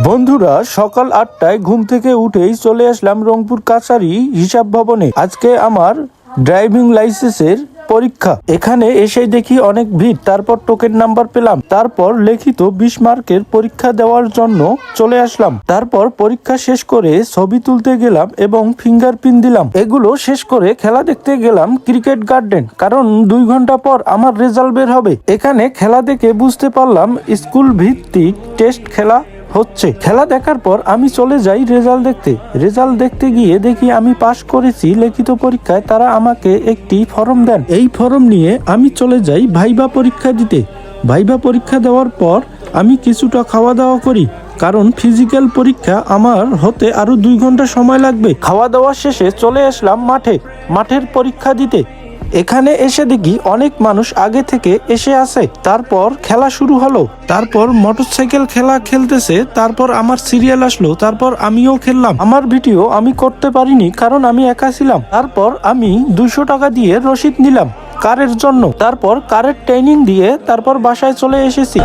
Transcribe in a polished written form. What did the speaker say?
বন্ধুরা, সকাল 8টায় ঘুম থেকে উঠেই চলে আসলাম রংপুর কাছারি হিসাব ভবনে। আজকে আমার ড্রাইভিং লাইসেন্সের পরীক্ষা। এখানে এসে দেখি অনেক ভিড়। তারপর টোকেন নাম্বার পেলাম, তারপর লিখিত 20 মার্কের পরীক্ষা দেওয়ার জন্য চলে আসলাম। তারপর পরীক্ষা শেষ করে ছবি তুলতে গেলাম এবং ফিঙ্গারপ্রিন্ট দিলাম। এগুলো শেষ করে খেলা দেখতে গেলাম ক্রিকেট গার্ডেন, কারণ 2 ঘন্টা পর আমার রেজাল্ট বের হবে। এখানে খেলা দেখে বুঝতে পারলাম স্কুল ভিত্তিক টেস্ট খেলা হচ্ছে। খেলা দেখার পর আমি চলে যাই রেজাল্ট দেখতে গিয়ে দেখি আমি পাশ করেছি লিখিত পরীক্ষায়। তারা আমাকে একটি ফর্ম দেন। এই ফর্ম নিয়ে আমি চলে যাই ভাইবা পরীক্ষা দিতে। ভাইবা পরীক্ষা দেওয়ার পর আমি কিছুটা খাওয়া দাওয়া করি, কারণ ফিজিক্যাল পরীক্ষা আমার হতে আরো 2 ঘন্টা সময় লাগবে। খাওয়া দাওয়া শেষে চলে আসলাম মাঠের পরীক্ষা দিতে। এখানে এসে দেখি অনেক মানুষ আগে থেকে এসে আছে। তারপর খেলা শুরু হলো। তারপর মোটরসাইকেল খেলা খেলতেছে। তারপর আমার সিরিয়াল আসলো। তারপর আমিও খেললাম। আমার ভিডিও আমি করতে পারিনি, কারণ আমি একা ছিলাম। তারপর আমি 200 টাকা দিয়ে রসিদ নিলাম কারের জন্য। তারপর কারের ট্রেনিং দিয়ে তারপর বাসায় চলে এসেছি।